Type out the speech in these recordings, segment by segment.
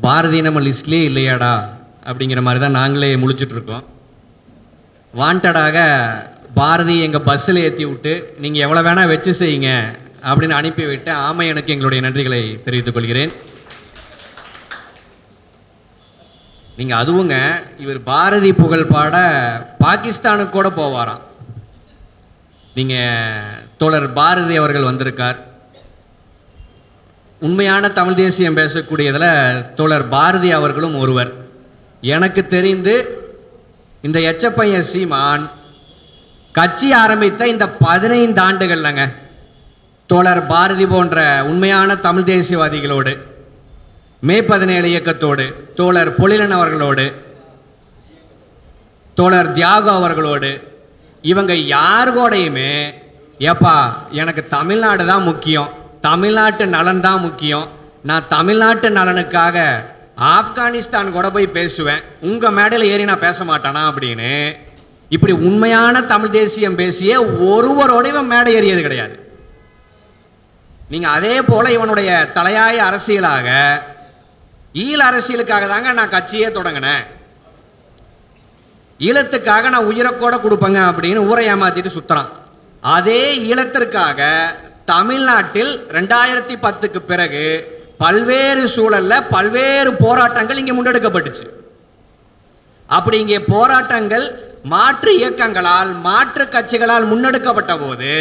பாரதி நம்ம லிஸ்ட்லேயே இல்லையாடா அப்படிங்கிற மாதிரி தான் நாங்களே முழிச்சிட்ருக்கோம். வாண்டடாக பாரதி எங்கள் பஸ்ஸில் ஏற்றி விட்டு நீங்கள் எவ்வளோ வேணால் வச்சு செய்யுங்க அப்படின்னு அனுப்பிவிட்டு ஆமையனுக்கு எங்களுடைய நன்றிகளை தெரிவித்துக் கொள்கிறேன். நீங்கள் அதுவுங்க இவர் பாரதி புகழ் பாட பாகிஸ்தானுக்கு கூட போவாராம். நீங்கள் தோழர் பாரதி அவர்கள் வந்திருக்கார். உண்மையான தமிழ் தேசியம் பேசக்கூடியதில் தோழர் பாரதி அவர்களும் ஒருவர். எனக்கு தெரிந்து இந்த எச்சப்பையன் சீமான் கட்சி ஆரம்பித்த இந்த 15 ஆண்டுகள்லங்க தோழர் பாரதி போன்ற உண்மையான தமிழ் தேசியவாதிகளோடு, மே 17 இயக்கத்தோடு, தோழர் பொழிலன் அவர்களோடு, தோழர் தியாகு அவர்களோடு, இவங்க யாருகூடையுமே ஏப்பா எனக்கு தமிழ்நாடு தான் முக்கியம், தமிழ்நாட்டு நலன் தான் முக்கியம், நான் தமிழ்நாட்டு நலனுக்காக ஆப்கானிஸ்தான் கூட போய் பேசுவேன், உங்கள் மேடையில் ஏறி நான் பேச மாட்டானா அப்படின்னு இப்படி உண்மையான தமிழ் தேசியம் பேசிய ஒருவரோட இவன் மேடை ஏறியது கிடையாது. நீங்கள் அதே போல் இவனுடைய தலையாய அரசியலாக ஈழ அரசியலுக்காக தாங்க நான் கட்சியே தொடங்கினேன், ஈழத்துக்காக நான் உயிரக்கூட கொடுப்பேங்க அப்படின்னு ஊரை ஏமாத்திட்டு சுற்றுறான். அதே ஈழத்திற்காக தமிழ்நாட்டில் 2010க்கு பிறகு பல்வேறு சூழலில் பல்வேறு போராட்டங்கள் இங்கே முன்னெடுக்கப்பட்டுச்சு. அப்படி இங்கே போராட்டங்கள் மாற்று இயக்கங்களால் மாற்று கட்சிகளால் முன்னெடுக்கப்பட்ட போது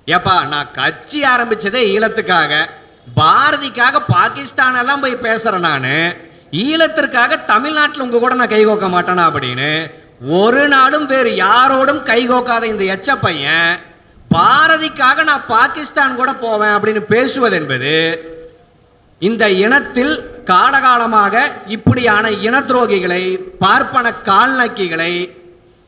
ஏப்பா நான் கட்சி ஆரம்பித்ததே ஈழத்துக்காக, பாரதிக்காக பாகிஸ்தானெல்லாம் போய் பேசுகிறேன், நான் ஈழத்திற்காக தமிழ்நாட்டில் உங்கள் கூட நான் கைகோக்க மாட்டேனா அப்படின்னு ஒரு நாளும் வேறு யாரோடும் கைகோக்காத இந்த எச்ச பையன் பாரதிக்காக நான் பாகிஸ்தான் கூட போவேன் அப்படின்னு பேசுவது என்பது இந்த இனத்தில் காலகாலமாக இப்படியான இன துரோகிகளை, பார்ப்பன கால்நக்கிகளை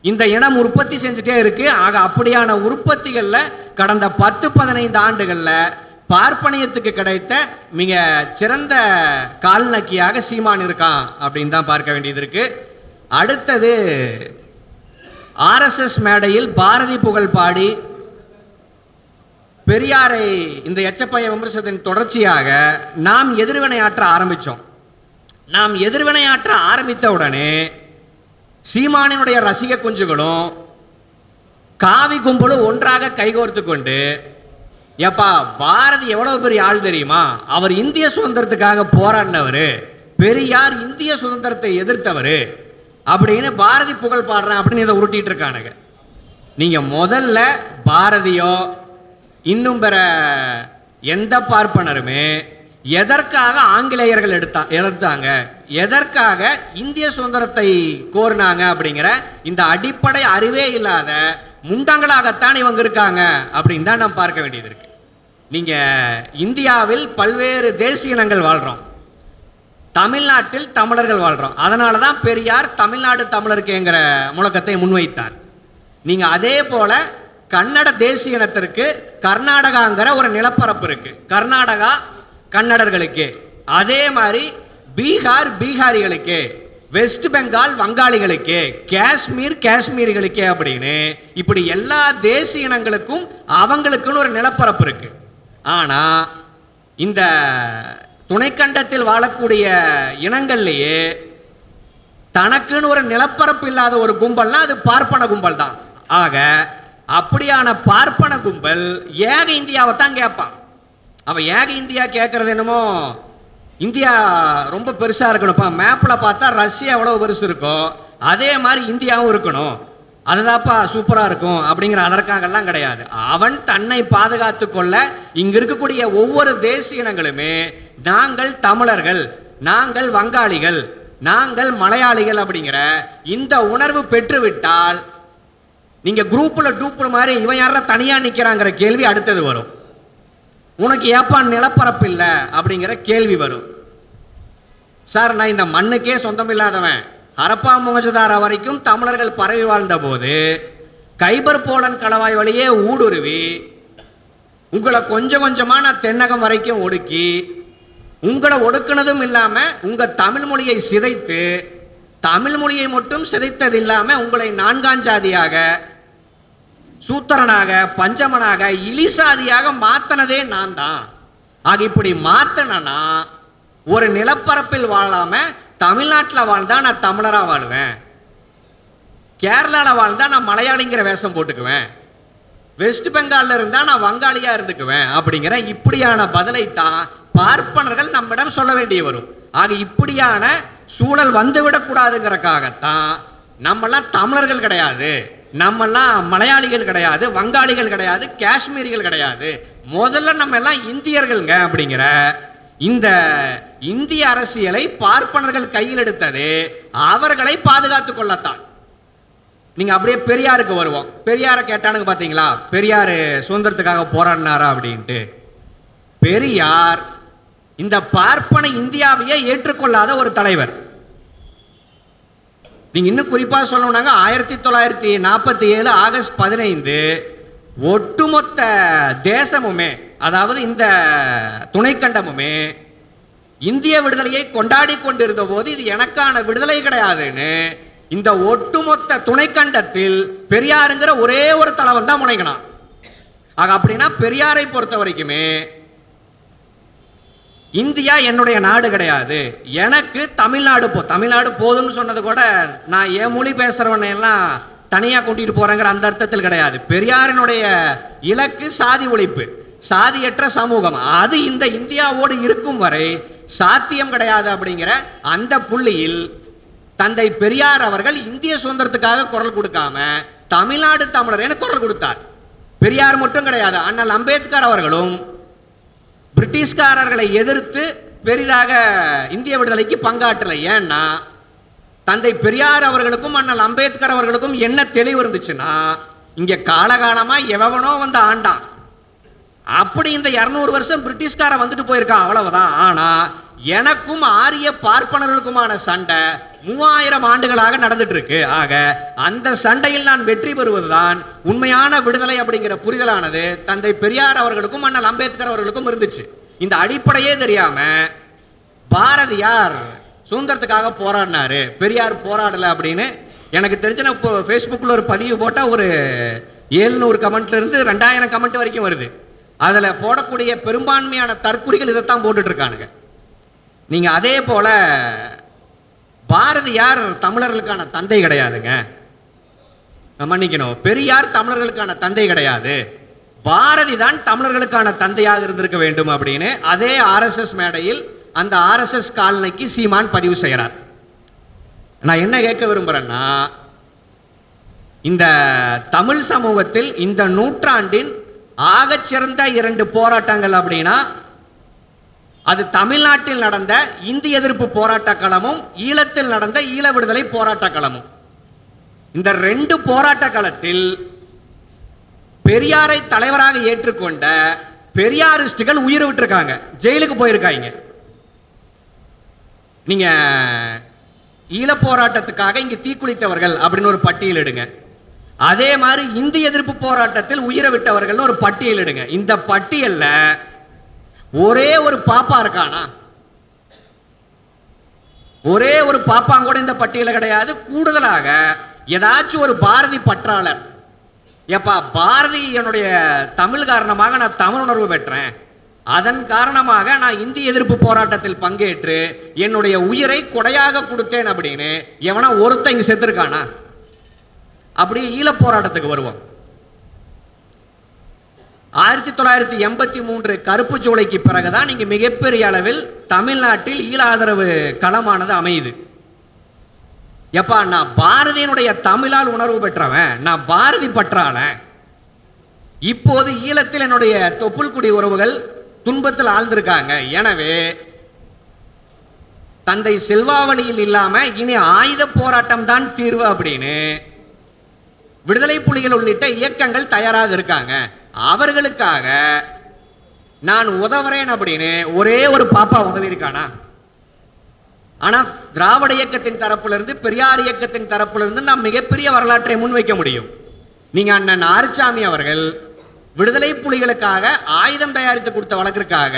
இந்த இனம் உற்பத்தி செஞ்சுட்டே இருக்கு. ஆக அப்படியான உற்பத்திகளில் கடந்த 10-15 ஆண்டுகளில் பார்ப்பனியத்துக்கு கிடைத்த மிக சிறந்த கால்நக்கியாக சீமான் இருக்கான் அப்படின்னு தான் பார்க்க வேண்டியது இருக்கு. அடுத்தது RSS மேடையில் பாரதி புகழ் பாடி பெரியாரை இந்த எச்சப்பைய விமர்சனத்தின் தொடர்ச்சியாக நாம் எதிர்வினையாற்ற ஆரம்பித்தோம். நாம் எதிர்வினையாற்ற ஆரம்பித்த உடனே சீமானினுடைய ரசிக குஞ்சுகளும் காவி கும்பலும் ஒன்றாக கைகோர்த்து கொண்டு ஏப்பா பாரதி எவ்வளவு பெரிய ஆள் தெரியுமா, அவர் இந்திய சுதந்திரத்துக்காக போராடினவர், பெரியார் இந்திய சுதந்திரத்தை எதிர்த்தவர் அப்படின்னு பாரதி புகழ் பாடுறேன் அப்படின்னு இதை உருட்டிட்டு இருக்கானுங்க. நீங்கள் முதல்ல பாரதியோ இன்னும் பிற எந்த பார்ப்பனருமே எதற்காக ஆங்கிலேயர்கள் எடுத்தாங்க, எதற்காக இந்திய சுதந்திரத்தை கோரினாங்க அப்படிங்கிற இந்த அடிப்படை அறிவே இல்லாத முண்டங்களாகத்தான் இவங்க இருக்காங்க அப்படின்னு தான் நாம் பார்க்க வேண்டியது இருக்கு. நீங்கள் இந்தியாவில் பல்வேறு தேசிய இனங்கள் வாழ்கிறோம், தமிழ்நாட்டில் தமிழர்கள் வாழ்கிறோம். அதனால தான் பெரியார் தமிழ்நாடு தமிழருக்குங்கிற முழக்கத்தை முன்வைத்தார். நீங்கள் அதே போல கன்னட தேசிய இனத்திற்கு கர்நாடகாங்கிற ஒரு நிலப்பரப்பு இருக்கு, கர்நாடகா கன்னடர்களுக்கு, அதே மாதிரி பீகார் பீகாரிகளுக்கு, வெஸ்ட் பெங்கால் வங்காளிகளுக்கு, காஷ்மீர் காஷ்மீரிகளுக்கு அப்படின்னு இப்படி எல்லா தேசிய இனங்களுக்கும் அவங்களுக்குன்னு ஒரு நிலப்பரப்பு இருக்கு. ஆனால் இந்த துணைக்கண்டத்தில் வாழக்கூடிய இனங்கள்லேயே தனக்குன்னு ஒரு நிலப்பரப்பு இல்லாத ஒரு கும்பல்னா அது பார்ப்பன கும்பல் தான். ஆக அப்படியான பார்ப்பன கும்பல் ஏக இந்தியாவை தான் கேட்பான். அவன் ஏக இந்தியா கேட்கறது என்னமோ இந்தியா ரொம்ப பெருசாக இருக்கணும்ப்பா, மேப்பில் பார்த்தா ரஷ்யா எவ்வளோ பெருசு இருக்கோ அதே மாதிரி இந்தியாவும் இருக்கணும், அதுதான்ப்பா சூப்பராக இருக்கும் அப்படிங்கிற அதற்காகலாம் கிடையாது. அவன் தன்னை பாதுகாத்து கொள்ள இங்கே இருக்கக்கூடிய ஒவ்வொரு தேசிய இனங்களுமே நாங்கள் தமிழர்கள், நாங்கள் வங்காளிகள், நாங்கள் மலையாளிகள் அப்படிங்கிற இந்த உணர்வு பெற்றுவிட்டால் நீங்கள் குரூப்பில் டூப்பில் மாதிரி இவன் யாரா தனியாக நிற்கிறாங்கிற கேள்வி அடுத்தது வரும். உனக்கு ஏப்பா நிலப்பரப்பு இல்லை அப்படிங்கிற கேள்வி வரும். சார் நான் இந்த மண்ணுக்கே சொந்தம் இல்லாதவன், ஹரப்பா மொஹஞ்சதாரோ வரைக்கும் தமிழர்கள் பரவி வாழ்ந்த போது கைபர் போலன் கலவாய் வழியே ஊடுருவி உங்களை கொஞ்சம் கொஞ்சமாக நான் தென்னகம் வரைக்கும் ஒடுக்கி உங்களை ஒடுக்கினதும் இல்லாமல் உங்கள் தமிழ் மொழியை சிதைத்து, தமிழ் மொழியை மட்டும் சிதைத்தது இல்லாமல் உங்களை நான்காஞ்சாதியாக, சூத்திரனாக, பஞ்சமனாக, இலிசாதியாக மாற்றினதே நான் தான். ஆக இப்படி மாற்றினா ஒரு நிலப்பரப்பில் வாழாம தமிழ்நாட்டில் வாழ்ந்தா நான் தமிழரா வாழ்வேன், கேரளாவில் வாழ்ந்தா நான் மலையாளிங்கிற வேஷம் போட்டுக்குவேன், வெஸ்ட் பெங்கால்ல இருந்தா நான் வங்காளியா இருந்துக்குவேன் அப்படிங்கிற இப்படியான பதிலை தான் பார்ப்பனர்கள் நம்மிடம் சொல்ல வேண்டிய வரும். ஆக இப்படியான சூழல் வந்துவிடக்கூடாதுங்கிறக்காகத்தான் நம்மெல்லாம் தமிழர்கள் கிடையாது, நம்மெல்லாம் மலையாளிகள் கிடையாது, வங்காளிகள் கிடையாது, காஷ்மீரிகள் கிடையாது, முதல்ல நம்ம எல்லாம் இந்தியர்கள்ங்க அப்படிங்கிற இந்த இந்திய அரசியலை பார்ப்பனர்கள் கையில் எடுத்தது அவர்களை பாதுகாத்து கொள்ளத்தான். நீங்க அப்படியே பெரியாருக்கு வருவோம். பெரியாரை கேட்டானுங்க பாத்தீங்களா, பெரியார் சுதந்திரத்துக்காக போராடினாரா அப்படின்ட்டு. பெரியார் இந்த பார்ப்பன இந்தியாவையே ஏற்றுக்கொள்ளாத ஒரு தலைவர். நீங்க இன்னும் குறிப்பா சொல்லணும்னாங்க 1947 ஆகஸ்ட் 15 ஒட்டுமொத்த தேசமுமே, அதாவது இந்த துணைக்கண்டமுமே இந்திய விடுதலையை கொண்டாடி கொண்டிருந்த போது இது எனக்கான விடுதலை கிடையாதுன்னு இந்த ஒட்டுமொத்த துணைக்கண்டத்தில் பெரியாருங்கிற ஒரே ஒரு தலைவன் தான் முனைக்கணும். ஆக அப்படின்னா பெரியாரை பொறுத்த வரைக்குமே இந்தியா என்னுடைய நாடு கிடையாது, எனக்கு தமிழ்நாடு தமிழ்நாடு போதும்னு சொன்னது கூட நான் என் மொழி பேசுறவனை எல்லாம் தனியா கூட்டிட்டு போறேங்கிற அந்த அர்த்தத்தில் கிடையாது. பெரியாரினுடைய இலக்கு சாதி ஒழிப்பு, சாதியற்ற சமூகம். அது இந்த இந்தியாவோடு இருக்கும் வரை சாத்தியம் கிடையாது அப்படிங்கிற அந்த புள்ளியில் தந்தை பெரியார் அவர்கள் இந்திய சுதந்திரத்துக்காக குரல் கொடுக்காம தமிழ்நாடு தமிழர் என குரல் கொடுத்தார். பெரியார் மட்டும் கிடையாது, அண்ணல் அம்பேத்கர் அவர்களும் பிரிட்டிஷ்காரர்களை எதிர்த்து பெரிதாக இந்திய விடுதலைக்கு பங்காற்றலை. ஏன்னா தந்தை பெரியார் அவர்களுக்கும் அண்ணல் அம்பேத்கர் அவர்களுக்கும் என்ன தெளிவு இருந்துச்சுன்னா, இங்க காலகாலமா எவனோ வந்து ஆண்டான், அப்படி இந்த 200 வருஷம் பிரிட்டிஷ்கார வந்துட்டு போயிருக்கான், அவ்வளவுதான். ஆனா எனக்கும் ஆரிய பார்ப்பனர்களுக்குமான சண்டை 3000 ஆண்டுகளாக நடந்துட்டு இருக்கு. ஆக அந்த சண்டையில் நான் வெற்றி பெறுவதுதான் உண்மையான விடுதலை அப்படிங்கிற புரிதலானது தந்தை பெரியார் அவர்களுக்கும் அண்ணல் அம்பேத்கர் அவர்களுக்கும் இருந்துச்சு. இந்த அடிப்படையே தெரியாம பாரதியார் சுதந்திரத்துக்காக போராடினாரு, பெரியார் போராடல அப்படின்னு எனக்கு தெரிஞ்ச நான் இப்போ ஃபேஸ்புக்கில் ஒரு பதிவு போட்டால் ஒரு 700 கமெண்ட்ல இருந்து 2000 கமெண்ட் வரைக்கும் வருது. அதில் போடக்கூடிய பெரும்பான்மையான தற்குறிகள் இதைத்தான் போட்டுட்டு இருக்கானுங்க. நீங்கள் அதே போல பாரதியார் தமிழர்களுக்கான தந்தை கிடையாதுங்க, மன்னிக்கணும், பெரியார் தமிழர்களுக்கான தந்தை கிடையாது, பாரதி தான் தமிழர்களுக்கான தந்தையாக இருந்திருக்க வேண்டும் அப்படின்னு அதே ஆர்எஸ்எஸ் மேடையில் அந்த ஆர்எஸ்எஸ் காலனிக்கு சீமான் பதிவு செய்கிறார். நான் என்ன கேட்க விரும்புகிறேன்னா, இந்த தமிழ் சமூகத்தில் இந்த நூற்றாண்டின் ஆகச்சிறந்த 2 போராட்டங்கள் அப்படின்னா அது தமிழ்நாட்டில் நடந்த இந்திய எதிர்ப்பு போராட்ட களமும் ஈழத்தில் நடந்த ஈழ விடுதலை போராட்ட களமும். இந்த 2 போராட்ட களத்தில் பெரியாரை தலைவராக ஏற்றுக்கொண்ட பெரியாரிஸ்டுகள் உயிர் விட்டுருக்காங்க, ஜெயிலுக்கு போயிருக்காங்க. நீங்க ஈழ போராட்டத்துக்காக இங்க தீக்குளித்தவர்கள் அப்படின்னு ஒரு பட்டியல் எடுங்க, அதே மாதிரி இந்திய எதிர்ப்பு போராட்டத்தில் உயிரை விட்டவர்கள் ஒரு பட்டியல் எடுங்க. இந்த பட்டியல்ல ஒரே ஒரு பாப்பா இருக்கானா? ஒரே ஒரு பாப்பாங்க கூட இந்த பட்டியல கிடையாது. கூடுதலாக ஏதாச்சும் ஒரு பாரதி பற்றாளர், ஏப்பா பாரதி என்னுடைய தமிழ் காரணமாக நான் தமிழ் உணர்வு பெற்றேன், அதன் காரணமாக நான் இந்திய எதிர்ப்பு போராட்டத்தில் பங்கேற்று என்னுடைய உயிரை கொடையாக கொடுத்தேன் அப்படின்னு எவனா ஒருத்தன் இங்க செத்துருக்கானா? அப்படி ஈழ போராட்டத்துக்கு வருவோம். 1983 கருப்பு ஜூலைக்கு பிறகுதான் நீங்க மிகப்பெரிய அளவில் தமிழ்நாட்டில் ஈழ ஆதரவு களமானது அமையுது. எப்பா நான் பாரதியினுடைய தமிழால் உணர்வு பெற்றவன், நான் பாரதி பற்றாளன். இப்போது ஈழத்தில் என்னுடைய தொப்புள்குடி உறவுகள் துன்பத்தில் ஆழ்ந்திருக்காங்க. எனவே தந்தை செல்வாவளியில் இல்லாம இனி ஆயுத போராட்டம் தான் தீர்வு அப்படின்னு விடுதலை புலிகள் உள்ளிட்ட இயக்கங்கள் தயாராக இருக்காங்க. அவர்களுக்காக நான் உதவுறேன் அப்படின்னு ஒரே ஒரு பாப்பா உதவி இருக்கானா? ஆனா திராவிட இயக்கத்தின் தரப்பிலிருந்து பெரியார் இயக்கத்தின் தரப்பிலிருந்து நாம் மிகப்பெரிய வரலாற்றை முன்வைக்க முடியும். நீங்க அண்ணன் ஆறுசாமி அவர்கள் விடுதலை புலிகளுக்காக ஆயுதம் தயாரித்து கொடுத்த வழக்கிற்காக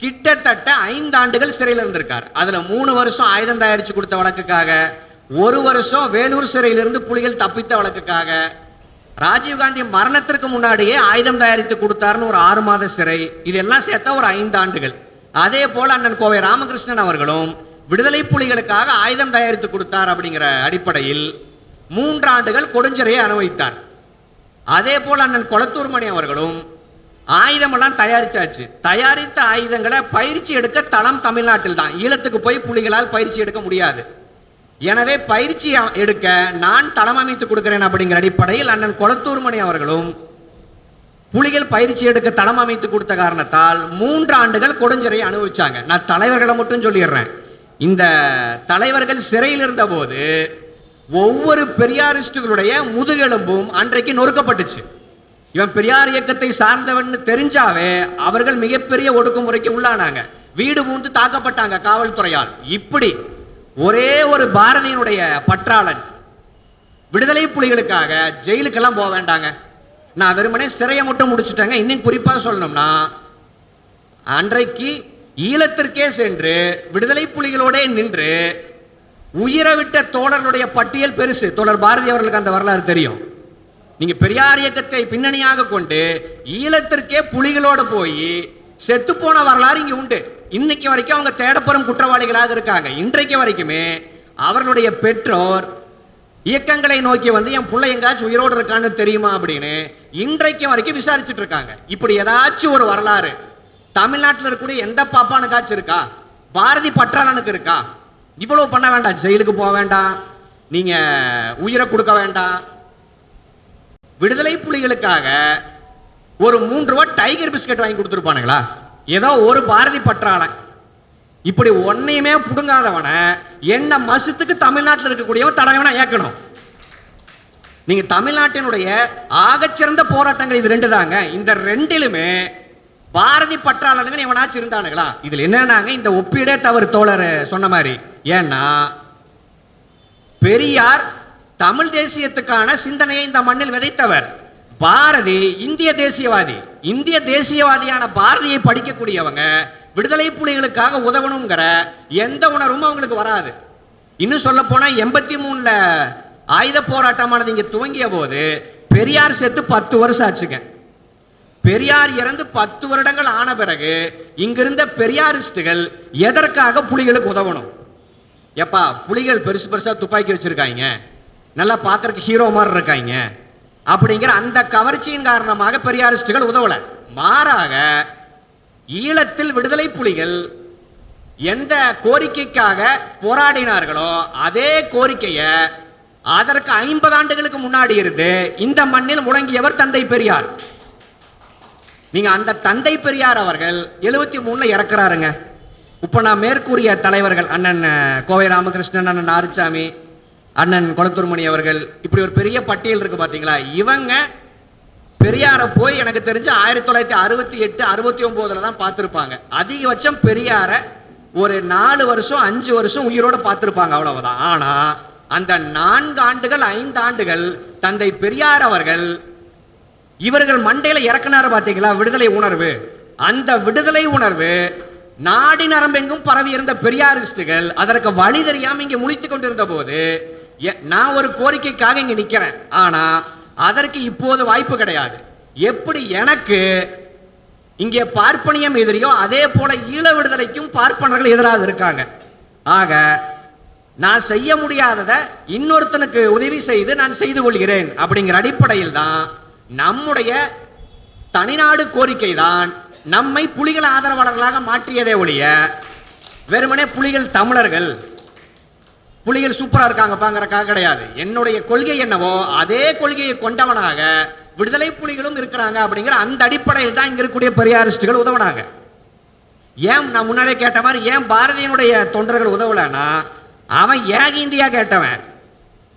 கிட்டத்தட்ட 5 ஆண்டுகள் சிறையில் இருந்திருக்கார். அதுல 3 வருஷம் ஆயுதம் தயாரித்து கொடுத்த வழக்குக்காக, 1 வருஷம் வேலூர் சிறையிலிருந்து புலிகள் தப்பித்த வழக்குக்காக, ராஜீவ்காந்தி மரணத்திற்கு முன்னாடியே ஆயுதம் தயாரித்து கொடுத்தாருன்னு ஒரு 6 மாத சிறை, இதெல்லாம் சேர்த்தா ஒரு 5 ஆண்டுகள். அதே போல அண்ணன் கோவை ராமகிருஷ்ணன் அவர்களும் விடுதலை புலிகளுக்காக ஆயுதம் தயாரித்து கொடுத்தார் அப்படிங்கிற அடிப்படையில் 3 ஆண்டுகள் கொடுஞ்சிறையை அனுபவித்தார். அதே போல அண்ணன் கொளத்தூர் மணி அவர்களும் ஆயுதமெல்லாம் தயாரிச்சாச்சு. தயாரித்த ஆயுதங்களை பயிற்சி எடுக்க தளம் தமிழ்நாட்டில் தான். ஈழத்துக்கு போய் புலிகளால் பயிற்சி எடுக்க முடியாது. எனவே பயிற்சி எடுக்க நான் தளம் அமைத்து கொடுக்கிறேன் அப்படிங்கிற அடிப்படையில் அண்ணன் கொளத்தூர் மணி அவர்களும் புலிகள் பயிற்சி எடுக்க தளம் அமைத்து கொடுத்த காரணத்தால் 3 ஆண்டுகள் கொடுஞ்சிறையை அனுபவிச்சாங்க. நான் தலைவர்களை மட்டும் சொல்லிடுறேன். இந்த தலைவர்கள் சிறையில் இருந்த போது ஒவ்வொரு பெரியாரிஸ்டுகளுடைய முதுகெலும்பும் அன்றைக்கு நொறுக்கப்பட்டுச்சு. இவன் பெரியார் இயக்கத்தை சார்ந்தவன் தெரிஞ்சாவே அவர்கள் மிகப்பெரிய ஒடுக்குமுறைக்கு உள்ளானாங்க. வீடு பூந்து தாக்கப்பட்டாங்க காவல்துறையால். இப்படி ஒரே ஒரு பாரதியினுடைய பற்றாளன் விடுதலை புலிகளுக்காக ஜெயிலுக்கெல்லாம் போக வேண்டாங்க. நான் வெறுமனே சிறையை மட்டும் முடிச்சுட்டேங்க. இன்னும் குறிப்பாக சொல்லணும்னா அன்றைக்கு ஈழத்திற்கே சென்று விடுதலை புலிகளோட நின்று உயிரை விட்ட தோழர்களுடைய பட்டியல் பெருசு. தோழர் பாரதி அவர்களுக்கு அந்த வரலாறு தெரியும். நீங்க பெரியார் இயக்கத்தை பின்னணியாக கொண்டு ஈழத்திற்கே புலிகளோடு போய் செத்து போன வரலாறு இங்க உண்டு. இன்னைக்கு வரைக்கும் அவங்க தேடப்படும் குற்றவாளிகளாக இருக்காங்க. இன்றைக்கு வரைக்குமே அவர்களுடைய பெற்றோர் இயக்கங்களை நோக்கி வந்து என் பிள்ளை எங்காச்சும் உயிரோடு இருக்கான்னு தெரியுமா அப்படின்னு இன்றைக்கு வரைக்கும் விசாரிச்சுட்டு இருக்காங்க. இப்படி ஏதாச்சும் ஒரு வரலாறு தமிழ்நாட்டில் இருக்கக்கூடிய எந்த பாப்பானுக்காச்சும் இருக்கா? பாரதி பற்றாளனுக்கு இருக்கா? இவ்வளவு பண்ண வேண்டாம், ஜெயிலுக்கு போக வேண்டாம், நீங்க உயிரை கொடுக்க வேண்டாம். விடுதலை புலிகளுக்காக ஒரு 3 ரூபா டைகர் பிஸ்கட் வாங்கி கொடுத்துருப்பானுங்களா? ஏதோ ஒரு பாரதி பற்றாளன் இப்படி ஒன்னையுமே புடுங்காதவனை என்ன மசத்துக்கு தமிழ்நாட்டில் இருக்கக்கூடியவன் தலைவனை ஏற்கணும். நீங்க தமிழ்நாட்டினுடைய ஆகச்சிறந்த போராட்டங்கள் இது 2 தாங்க. இந்த 2லுமே பாரதி பற்றாளனுங்க எவனாச்சும் இருந்தானுங்களா? இதுல என்னன்னாங்க, இந்த ஒப்பீடே தவறு தோழர் சொன்ன மாதிரி. ஏன்னா பெரியார் தமிழ் தேசியத்துக்கான சிந்தனையை இந்த மண்ணில் விதைத்தவர். பாரதி இந்திய தேசியவாதி. இந்திய தேசியவாதியான பாரதியை படிக்கக்கூடியவங்க விடுதலை புலிகளுக்காக உதவணுங்கிற எந்த உணர்வும் அவங்களுக்கு வராது. இன்னும் சொல்ல போனா 83ல் ஆயுத போராட்டமானது இங்க துவங்கிய போது பெரியார் செத்து 10 வருஷம் ஆச்சுங்க. பெரியார் இறந்து 10 வருடங்கள் ஆன பிறகு இங்கிருந்த பெரியாரிஸ்டுகள் எதற்காக புலிகளுக்கு உதவணும்? எப்பா, புலிகள் பெருசு பெருசா துப்பாக்கி வச்சிருக்காங்க, நல்லா பார்க்கறதுக்கு ஹீரோ மாதிரி இருக்காங்க அப்படிங்கிற அந்த கவர்ச்சியின் காரணமாக பெரியாரிஸ்டுகள் உதவல. மாறாக ஈழத்தில் விடுதலை புலிகள் எந்த கோரிக்கைக்காக போராடினார்களோ அதே கோரிக்கையை அதற்கு 50 ஆண்டுகளுக்கு முன்னாடி இருந்து இந்த மண்ணில் முழங்கியவர் தந்தை பெரியார். நீங்க அந்த தந்தை பெரியார் அவர்கள் 73ல் இறக்குறாருங்க. இப்ப நான் மேற்கூறிய தலைவர்கள் அண்ணன் கோவை ராமகிருஷ்ணன், அண்ணன் நாரிசாமி, அண்ணன் கொளத்தூர் மணி அவர்கள், இப்படி ஒரு பெரிய பட்டியல் இருக்கு பாத்தீங்களா? இவங்க பெரியாரை போய் எனக்கு தெரிஞ்சு 1968 69 தான் பார்த்துருப்பாங்க. அதிகபட்சம் பெரியாரை ஒரு 4 வருஷம் 5 வருஷம் உயிரோடு பார்த்துருப்பாங்க, அவ்வளவுதான். ஆனா அந்த 4 ஆண்டுகள் 5 ஆண்டுகள் தந்தை பெரியார் அவர்கள் இவர்கள் மண்டையில இறக்குனாரு பாத்தீங்களா விடுதலை உணர்வு. அந்த விடுதலை உணர்வு நாடி நரம்பெங்கும் பரவி இருந்த பெரியாரிஸ்டுகள் அதற்கு வழி தெரியாம இங்க முழித்துக் கொண்டிருந்த போது நான் ஒரு கோரிக்கைக்காக இங்க நிக்கிறேன். ஆனா அதற்கு இப்போது வாய்ப்பு கிடையாது. எப்படி எனக்கு இங்கே பார்ப்பனியம் எதிரியோ அதே போல ஈழ விடுதலைக்கும் பார்ப்பனர்கள் எதிராக இருக்காங்க. ஆக நான் செய்ய முடியாததை இன்னொருத்தனுக்கு உதவி செய்து நான் செய்து கொள்கிறேன் அப்படிங்கிற அடிப்படையில் தான் நம்முடைய தனிநாடு கோரிக்கை தான் நம்மை புலிகள் ஆதரவாளர்களாக மாற்றியதே ஒழிய வெறுமனே புலிகள் தமிழர்கள், புலிகள் சூப்பரா இருக்காங்க பாங்கிறக்காக கிடையாது. என்னுடைய கொள்கை என்னவோ அதே கொள்கையை கொண்டவனாக விடுதலை புலிகளும் இருக்கிறாங்க அப்படிங்கிற அந்த அடிப்படையில் தான் இங்க இருக்கக்கூடிய பெரியாரிஸ்டுகள் உதவுனாங்க. ஏன் நான் முன்னாடியே கேட்ட மாதிரி ஏன் பாரதியினுடைய தொண்டர்கள் உதவலன்னா, அவன் ஏக இந்தியா கேட்டவன்,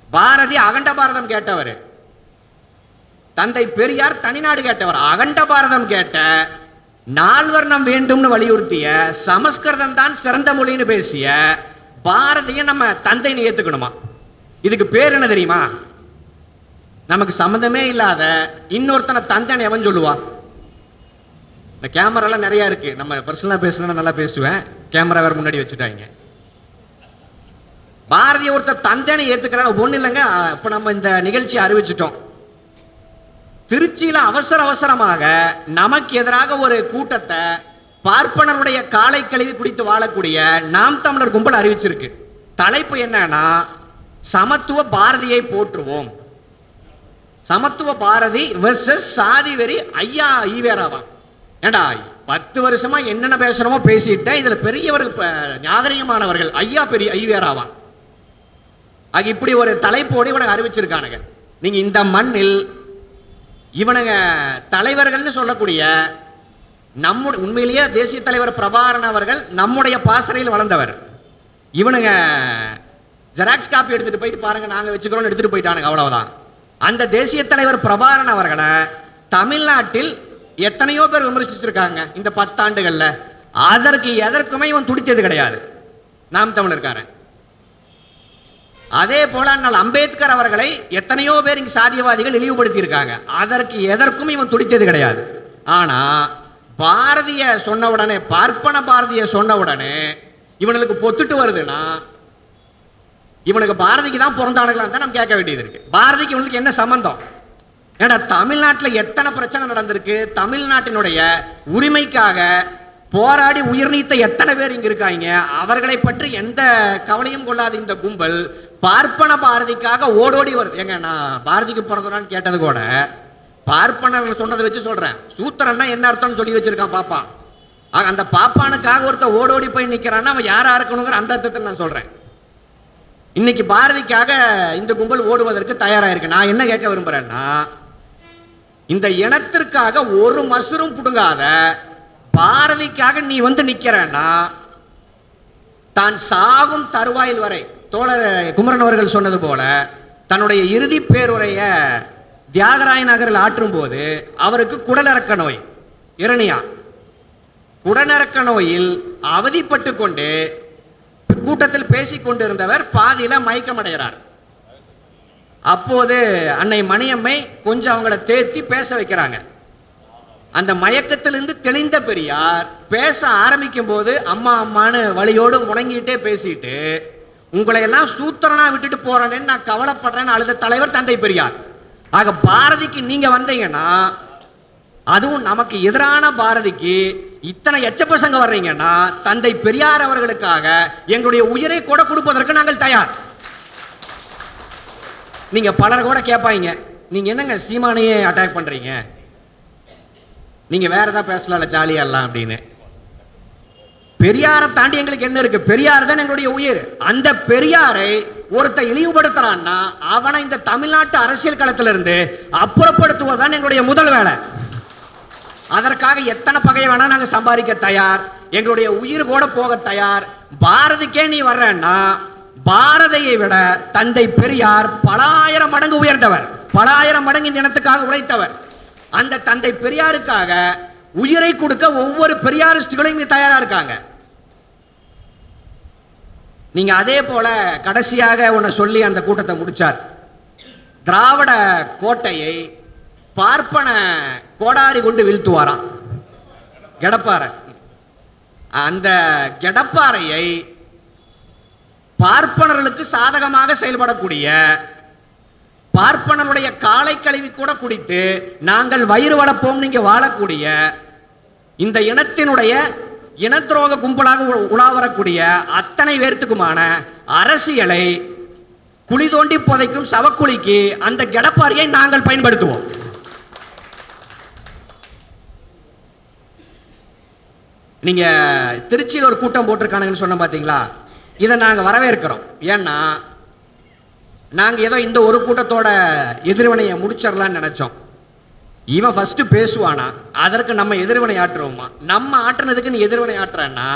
பாரதி அகண்ட பாரதம் கேட்டவர், தந்தை பெரியார் தனிநாடு கேட்டவர். அகண்ட பாரதம் கேட்ட, நால்வர்ணம் வேண்டும்னு வலியுறுத்திய, சமஸ்கிருதம் தான் சிறந்த மொழின்னு பேசிய பாரதிய நம்ம தந்தைன்னு ஏத்துக்கணுமா? இதுக்கு பேர் என்ன தெரியுமா? நமக்கு சம்மந்தமே இல்லாத இன்னொருத்தனை தந்தைன்னு எவன் சொல்லுவா? இந்த கேமராலாம் நிறைய இருக்கு, நம்ம பர்சனலா பேசணும்னா நல்லா பேசுவேன், கேமரா வேற முன்னாடி வச்சுட்டாங்க. பாரதிய ஒருத்தர் தந்தைன்னு ஏத்துக்கிறாங்க. ஒண்ணு இல்லைங்க, இப்ப நம்ம இந்த நிகழ்ச்சி அறிவிச்சிட்டோம். திருச்சியில அவசரமாக நமக்கு எதிராக ஒரு கூட்டத்தை பார்ப்பனருடைய காலை கழுவி குடித்து வாழக்கூடிய நாம் தமிழர் கும்பல் அறிவிச்சிருக்கு. தலைப்பு என்னன்னா, சமத்துவ பாரதியை போற்றுவோம். சமத்துவ பாரதி வெர்சஸ் சாதி வெறி ஐயா ஈவேராவா. ஏண்டா 10 வருஷமா என்னென்ன பேசுறோமோ பேசிட்டேன், இதுல பெரியவர்கள் நாகரிகமானவர்கள் ஐயா பெரிய ஈவேராவா. அது இப்படி ஒரு தலைப்போடு இவனுங்க அறிவிச்சிருக்கானுங்க. நீங்க இந்த மண்ணில் இவனுங்க தலைவர்கள்னு சொல்லக்கூடிய நம்முடைய உண்மையிலேயே தேசிய தலைவர் பிரபாகரன் அவர்கள் நம்முடைய பாசறையில் வளர்ந்தவர். இவனுங்க ஜெராக்ஸ் காப்பி எடுத்துட்டு போயிட்டு பாருங்க, நாங்க வச்சுக்கிறோம் எடுத்துட்டு போயிட்டானுங்க, அவ்வளவுதான். அந்த தேசிய தலைவர் பிரபாகரன் அவர்களை தமிழ்நாட்டில் எத்தனையோ பேர் விமர்சிச்சிருக்காங்க இந்த 10 ஆண்டுகள்ல. அதற்கு எதற்குமே இவன் துடித்தது கிடையாது நாம் தமிழர்காரன். அதே போல அண்ணல் அம்பேத்கர் அவர்களை எத்தனையோ பேர் இங்கு சாதியவாதிகள் இழிவுபடுத்தி இருக்காங்க. அதற்கு எதற்கும் இவன் துடித்தது கிடையாது. ஆனா பாரதிய சொன்ன உடனே, பார்ப்பன பாரதிய சொன்ன உடனே இவனுக்கு பொத்துட்டு வருதுன்னா, இவனுக்கு பாரதிக்கு தான் பிறந்தானுங்களாம் தான் நம்ம கேட்க வேண்டியது இருக்கு. பாரதிக்கு இவனுக்கு என்ன சம்பந்தம்? ஏன்னா தமிழ்நாட்டில் எத்தனை பிரச்சனை நடந்திருக்கு, தமிழ்நாட்டினுடைய உரிமைக்காக போராடி உயிர் நீத்த எத்தனை பேர் இங்க இருக்காங்க. அவர்களை பற்றி எந்த கவலையும் கொள்ளாத இந்த கும்பல் பார்ப்பன பாரதிக்காக ஓடோடி வருது. ஏங்க, நான் பாரதிக்கு பிறந்தனான்னு கேட்டது கூட பார்ப்பனர்கள் சொன்னதை வச்சு சொல்றேன். சூத்திரன்னா என்ன அர்த்தம்னு சொல்லி வச்சிருக்கான் பாப்பா. அந்த பாப்பானுக்காக ஒருத்த ஓடோடி போய் நிக்கிறான்னா அவன் யாரா இருக்கணுங்கிற அந்த அர்த்தத்தில் நான் சொல்றேன். இன்னைக்கு பாரதிக்காக இந்த கும்பல் ஓடுவதற்கு தயாராயிருக்கு. நான் என்ன கேட்க விரும்புறேன்னா, இந்த இனத்திற்காக ஒரு மசுரும் புடுங்காத பாரதிக்காக நீ வந்து நிக்கிறன்னா, தான் சாகும் தருவாயில் வரை தோழர் குமரன் அவர்கள் சொன்னது போல தன்னுடைய இறுதி பேருரைய தியாகராய நகரில் ஆற்றும் போது அவருக்கு குடலிறக்க நோய், இரணியா குடலிறக்க நோயில் அவதிப்பட்டு கொண்டு கூட்டத்தில் பேசிக் கொண்டிருந்தவர் பாதியில மயக்கமடைகிறார். அப்போது அன்னை மணியம்மை கொஞ்சம் அவங்கள தேத்தி பேச வைக்கிறாங்க. அந்த மயக்கத்திலிருந்து தெளிந்த பெரியார் பேச ஆரம்பிக்கும் போது அம்மா அம்மான்னு வழியோடு முடங்கிட்டே பேசிட்டு, உங்களை எல்லாம் சூத்திரனா விட்டுட்டு போறேன்னு நான் கவலைப்படுறேன்னு அழுத தலைவர் தந்தை பெரியார். ஆக பாரதிக்கு நீங்க வந்தீங்கன்னா, அதுவும் நமக்கு எதிரான பாரதிக்கு இத்தனை எச்ச பசங்க வர்றீங்கன்னா, தந்தை பெரியார் அவர்களுக்காக எங்களுடைய உயிரை கூட கொடுப்பதற்கு நாங்கள் தயார். நீங்க பலர் கூட கேட்பாங்க, நீங்க என்னங்க சீமானையே அட்டாக் பண்றீங்க, நீங்க வேற ஏதாவது பேசலாம்ல ஜாலியா எல்லாம் அப்படின்னு. பெரியாரை தாண்டி எங்களுக்கு என்ன இருக்கு? பெரியார் தான் எங்களுடைய உயிர். அந்த பெரியாரை ஒருத்த இழிவுபடுத்துறான்னா அவனை இந்த தமிழ்நாட்டு அரசியல் களத்திலிருந்து அப்புறப்படுத்துவதுதான் எங்களுடைய முதல் வேலை. அதற்காக எத்தனை பகையை வேணா நாங்க சம்பாதிக்க தயார், எங்களுடைய உயிர் கூட போக தயார். பாரதிக்கே நீ வர்றன்னா, பாரதியை விட தந்தை பெரியார் பல ஆயிரம் மடங்கு உயர்ந்தவர், பல ஆயிரம் மடங்கு இந்த இனத்துக்காக உழைத்தவர். அந்த தந்தை பெரியாருக்காக உயிரை கொடுக்க ஒவ்வொரு பெரியாரிஸ்டுகளும் இங்க தயாரா இருக்காங்க. நீங்க அதே போல கடைசியாக உன்னை சொல்லி அந்த கூட்டத்தை முடிச்சார். திராவிட கோட்டையை பார்ப்பன கோடாரி கொண்டு வீழ்த்துவாராம் கெடப்பாறை. அந்த கெடப்பாறையை பார்ப்பனர்களுக்கு சாதகமாக செயல்படக்கூடிய, பார்ப்பனருடைய காலை கழுவி கூட குடித்து நாங்கள் வயிறு வளர்ப்போம் நீங்க வாழக்கூடிய இந்த இனத்தினுடைய இனத்துரோக கும்பலாக உலா வரக்கூடிய அத்தனை பேர்த்துக்குமான அரசியலை குழி தோண்டி புதைக்கும் சவக்குழிக்கு அந்த கெடப்பாரியை நாங்கள் பயன்படுத்துவோம். நீங்க திருச்சியில் ஒரு கூட்டம் போட்டிருக்கானுங்கன்னு சொன்ன பாத்தீங்களா, இதை நாங்கள் வரவேற்கிறோம். ஏன்னா நாங்கள் ஏதோ இந்த ஒரு கூட்டத்தோட எதிர்வினையை முடிச்சிடலான்னு நினைச்சோம். இவன் ஃபர்ஸ்ட் பேசுவானா, அதற்கு நம்ம எதிர்வினை ஆற்றுவோமா? நம்ம ஆற்றுனதுக்கு நீ எதிர்வினை ஆற்றுறன்னா,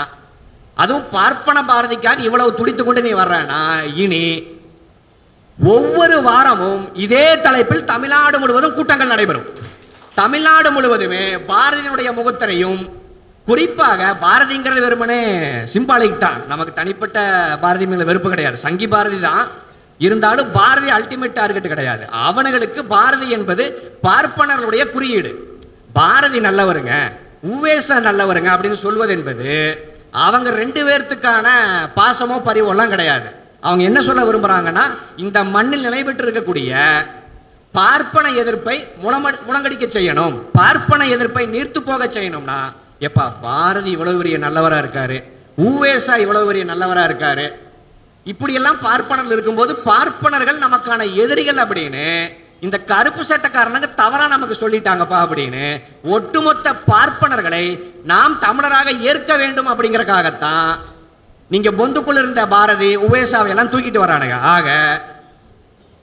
அதுவும் பார்ப்பன பாரதிக்காக இவ்வளவு துடித்து கொண்டு நீ வர்றனா, இனி ஒவ்வொரு வாரமும் இதே தலைப்பில் தமிழ்நாடு முழுவதும் கூட்டங்கள் நடைபெறும். தமிழ்நாடு முழுவதுமே பாரதியினுடைய முகத்திரையும், குறிப்பாக பாரதிங்கிறது வெறுமனே சிம்பாலிக் தான், நமக்கு தனிப்பட்ட பாரதி மேல வெறுப்பு கிடையாது, சங்கி பாரதி தான். இருந்தாலும் பாரதி அல்டிமேட் டார்கெட் கிடையாது. அவனுங்களுக்கு பாரதி என்பது பார்ப்பனர்களுடைய குறியீடு. பாரதி நல்லவருங்க, உவேசா நல்லவருங்க அப்படின்னு சொல்வது என்பது அவங்க 2 பேர்த்துக்கான பாசமோ பரிவெல்லாம் கிடையாது. அவங்க என்ன சொல்ல விரும்புறாங்கன்னா, இந்த மண்ணில் நிலை பெற்று இருக்கக்கூடிய பார்ப்பன எதிர்ப்பை முழங்கடிக்க செய்யணும், பார்ப்பன எதிர்ப்பை நீர்த்து போக செய்யணும்னா எப்பா பாரதி இவ்வளவு பெரிய நல்லவரா இருக்காரு, ஊவேசா இவ்வளவு பெரிய நல்லவரா இருக்காரு, இப்படியெல்லாம் பார்ப்பனர்கள் இருக்கும்போது பார்ப்பனர்கள் நமக்கான எதிரிகள் அப்படின்னு இந்த கருப்பு சட்டக்காரனுங்க தவறா நமக்கு சொல்லிட்டாங்கப்பா அப்படின்னு ஒட்டுமொத்த பார்ப்பனர்களை நாம் தமிழராக ஏற்க வேண்டும் அப்படிங்கறக்காகத்தான் நீங்க பொந்துக்குள்ள இருந்த பாரதி உவேசாவை எல்லாம் தூக்கிட்டு வரானுங்க. ஆக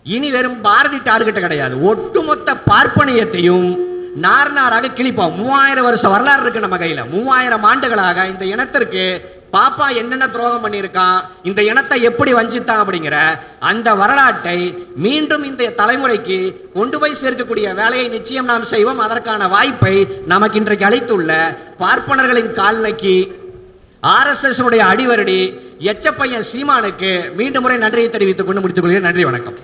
இனி வெறும் பாரதி டார்கெட் கிடையாது, ஒட்டுமொத்த பார்ப்பனியத்தையும் நார் நாராக கிழிப்போம். 3000 வருஷ வரலாறு இருக்கு நம்ம கையில. 3000 ஆண்டுகளாக இந்த இனத்திற்கு பாப்பா என்னென்ன துரோகம் பண்ணியிருக்கான், இந்த இனத்தை எப்படி வஞ்சித்தான் அப்படிங்கிற அந்த வரலாற்றை மீண்டும் இந்த தலைமுறைக்கு கொண்டு போய் சேர்க்கக்கூடிய வேலையை நிச்சயம் நாம் செய்வோம். அதற்கான வாய்ப்பை நமக்கு இன்றைக்கு அளித்துள்ள பார்ப்பனர்களின் கால்நக்கி RSS அடிவரடி எச்சப்பையன் சீமானுக்கு மீண்டும் முறை நன்றியை தெரிவித்துக் கொண்டு முடித்துக் கொள்கிறேன். நன்றி, வணக்கம்.